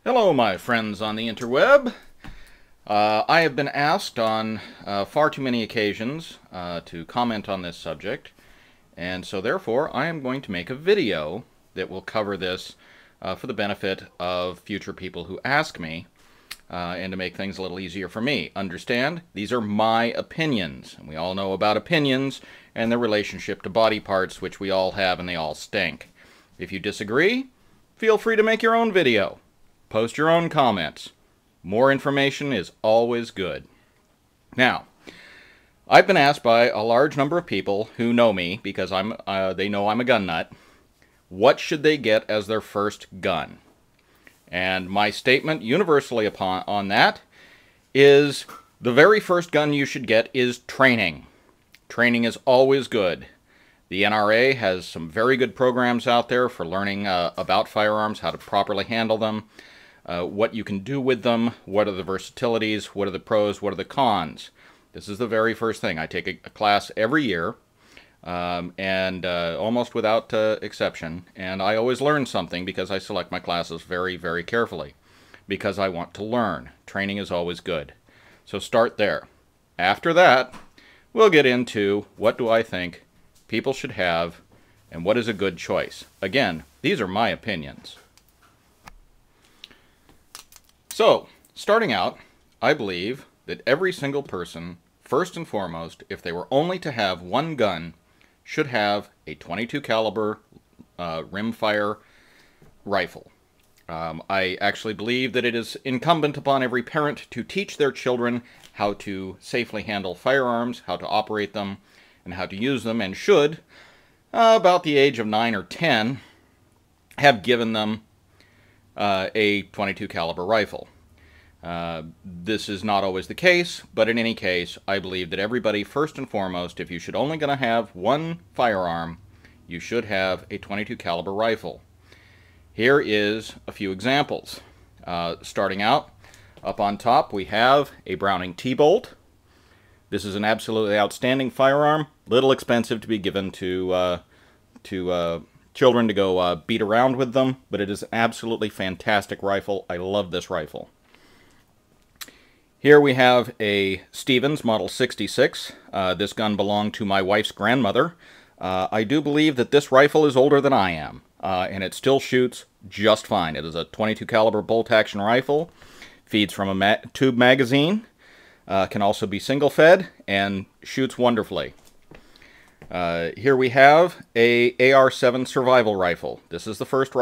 Hello, my friends on the interweb. I have been asked on far too many occasions to comment on this subject, and so therefore I am going to make a video that will cover this for the benefit of future people who ask me, and to make things a little easier for me. Understand, these are my opinions, and we all know about opinions and their relationship to body parts, which we all have and they all stink. If you disagree, feel free to make your own video. Post your own comments. More information is always good. Now, I've been asked by a large number of people who know me, because they know I'm a gun nut, what should they get as their first gun? And my statement universally on that is the very first gun you should get is training. Training is always good. The NRA has some very good programs out there for learning about firearms, how to properly handle them, what you can do with them, what are the versatilities, what are the pros, what are the cons. This is the very first thing. I take a class every year, and almost without exception, and I always learn something because I select my classes very, very carefully, because I want to learn. Training is always good. So start there. After that, we'll get into what do I think people should have and what is a good choice. Again, these are my opinions. So, starting out, I believe that every single person, first and foremost, if they were only to have one gun, should have a .22 caliber rimfire rifle. I actually believe that it is incumbent upon every parent to teach their children how to safely handle firearms, how to operate them, and how to use them, and should, about the age of 9 or 10, have given them a .22 caliber rifle. This is not always the case, but in any case, I believe that everybody, first and foremost, if you should only going to have one firearm, you should have a .22 caliber rifle. Here is a few examples. Starting out, up on top, we have a Browning T-Bolt. This is an absolutely outstanding firearm, little expensive to be given to children to go beat around with them, but it is an absolutely fantastic rifle. I love this rifle. Here we have a Stevens Model 66. This gun belonged to my wife's grandmother. I do believe that this rifle is older than I am, and it still shoots just fine. It is a .22 caliber bolt-action rifle, feeds from a tube magazine, can also be single-fed, and shoots wonderfully. Here we have a AR-7 survival rifle. This is the first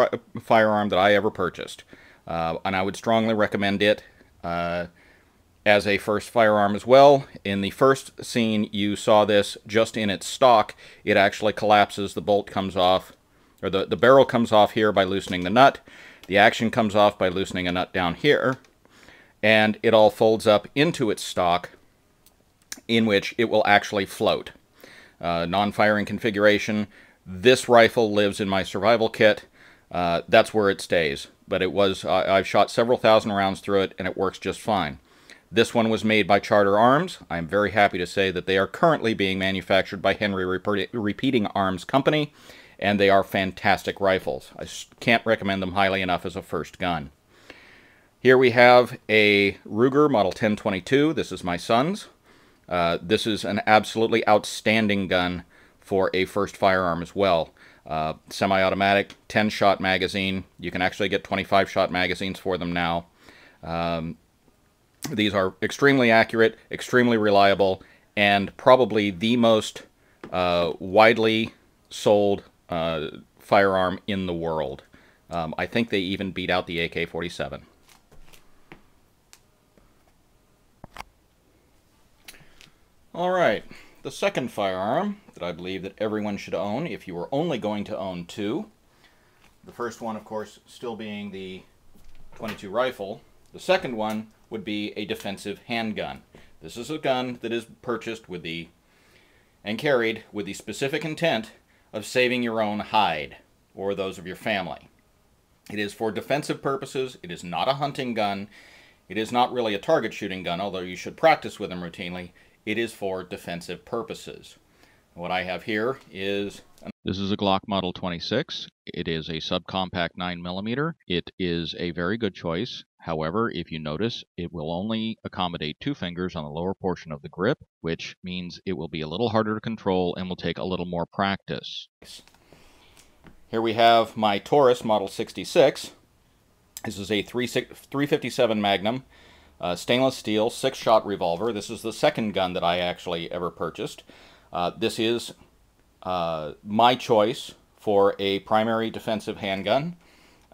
firearm that I ever purchased, and I would strongly recommend it as a first firearm as well. In the first scene, you saw this just in its stock. It actually collapses. The bolt comes off, or the barrel comes off here by loosening the nut. The action comes off by loosening a nut down here, and it all folds up into its stock, in which it will actually float. Non-firing configuration. This rifle lives in my survival kit. That's where it stays. But it was, I've shot several thousand rounds through it, and it works just fine. This one was made by Charter Arms. I'm very happy to say that they are currently being manufactured by Henry Repeating Arms Company, and they are fantastic rifles. I can't recommend them highly enough as a first gun. Here we have a Ruger Model 1022. This is my son's. This is an absolutely outstanding gun for a first firearm as well. Semi-automatic, 10-shot magazine. You can actually get 25-shot magazines for them now. These are extremely accurate, extremely reliable, and probably the most widely sold firearm in the world. I think they even beat out the AK-47. Alright, the second firearm that I believe that everyone should own, if you were only going to own two. The first one, of course, still being the .22 rifle. The second one would be a defensive handgun. This is a gun that is purchased with and carried with the specific intent of saving your own hide, or those of your family. It is for defensive purposes. It is not a hunting gun. It is not really a target shooting gun, although you should practice with them routinely. It is for defensive purposes. What I have here is... This is a Glock Model 26. It is a subcompact 9mm. It is a very good choice. However, if you notice, it will only accommodate 2 fingers on the lower portion of the grip, which means it will be a little harder to control and will take a little more practice. Here we have my Taurus Model 66. This is a 357 Magnum stainless steel 6-shot revolver. This is the second gun that I actually ever purchased. This is my choice for a primary defensive handgun.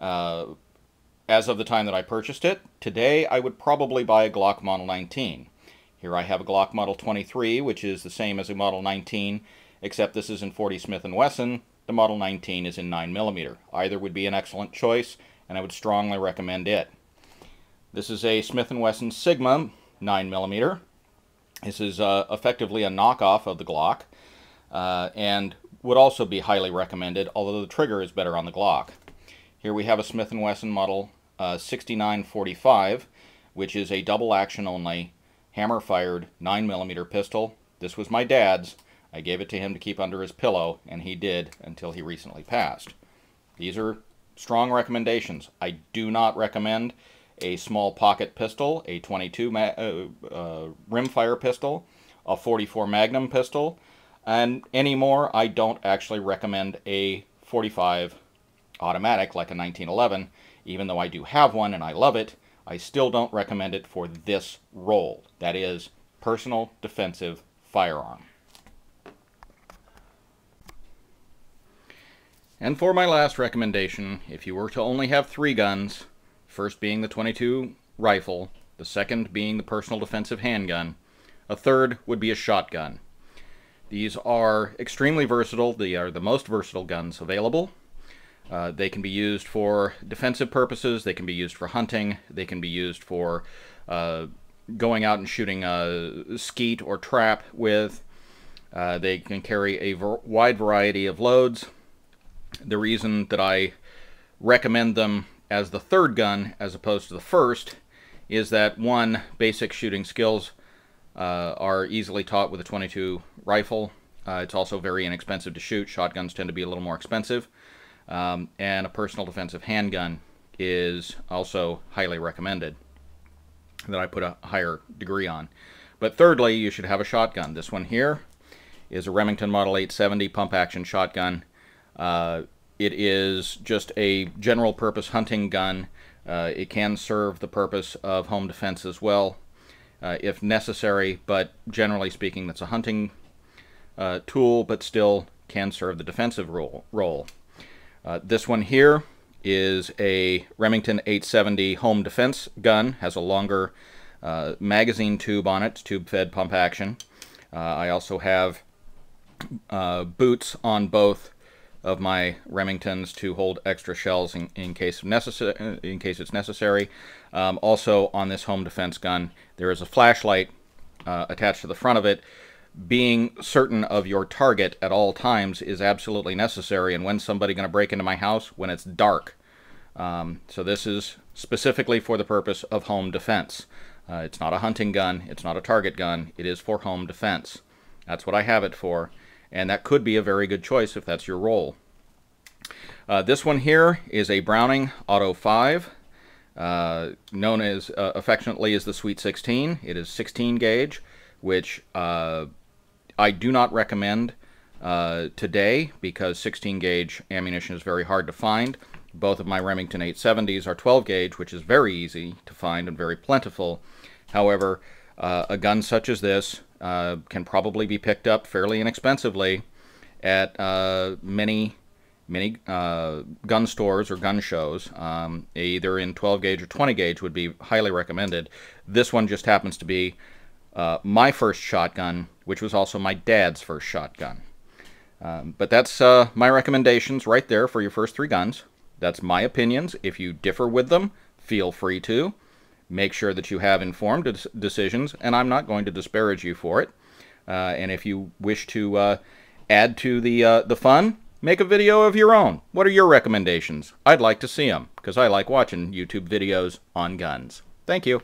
As of the time that I purchased it, today I would probably buy a Glock Model 19. Here I have a Glock Model 23, which is the same as a Model 19, except this is in 40 Smith & Wesson. The Model 19 is in 9mm. Either would be an excellent choice, and I would strongly recommend it. This is a Smith & Wesson Sigma 9mm. This is effectively a knockoff of the Glock, and would also be highly recommended, although the trigger is better on the Glock. Here we have a Smith & Wesson Model 6945, which is a double action only, hammer-fired 9mm pistol. This was my dad's. I gave it to him to keep under his pillow, and he did until he recently passed. These are strong recommendations. I do not recommend a small pocket pistol, a 22 rimfire pistol, a 44 Magnum pistol, and anymore I don't actually recommend a 45 automatic like a 1911. Even though I do have one and I love it, I still don't recommend it for this role. That is, personal defensive firearm. And for my last recommendation, if you were to only have 3 guns, first being the .22 rifle, the second being the personal defensive handgun, a third would be a shotgun. These are extremely versatile. They are the most versatile guns available. They can be used for defensive purposes, they can be used for hunting, they can be used for going out and shooting skeet or trap with. They can carry a wide variety of loads. The reason that I recommend them as the third gun as opposed to the first is that, one, basic shooting skills are easily taught with a .22 rifle. It's also very inexpensive to shoot. Shotguns tend to be a little more expensive. And a personal defensive handgun is also highly recommended, that I put a higher degree on. But thirdly, you should have a shotgun. This one here is a Remington Model 870 pump-action shotgun. It is just a general purpose hunting gun. It can serve the purpose of home defense as well, if necessary, but generally speaking, that's a hunting tool, but still can serve the defensive role. This one here is a Remington 870 home defense gun, has a longer magazine tube on it, tube-fed pump action. I also have boots on both of my Remingtons to hold extra shells in case it's necessary. Also on this home defense gun, there is a flashlight attached to the front of it. Being certain of your target at all times is absolutely necessary, and when's somebody going to break into my house? When it's dark. So this is specifically for the purpose of home defense. It's not a hunting gun, it's not a target gun, it is for home defense. That's what I have it for, and that could be a very good choice if that's your role. This one here is a Browning Auto 5, known as affectionately as the Sweet 16. It is 16 gauge, which I do not recommend today because 16 gauge ammunition is very hard to find. Both of my Remington 870s are 12 gauge, which is very easy to find and very plentiful. However, a gun such as this can probably be picked up fairly inexpensively at many gun stores or gun shows. Either in 12 gauge or 20 gauge would be highly recommended. This one just happens to be my first shotgun, which was also my dad's first shotgun. But that's my recommendations right there for your first 3 guns. That's my opinions. If you differ with them, feel free to. Make sure that you have informed decisions, and I'm not going to disparage you for it. And if you wish to add to the fun, make a video of your own. What are your recommendations? I'd like to see them, because I like watching YouTube videos on guns. Thank you.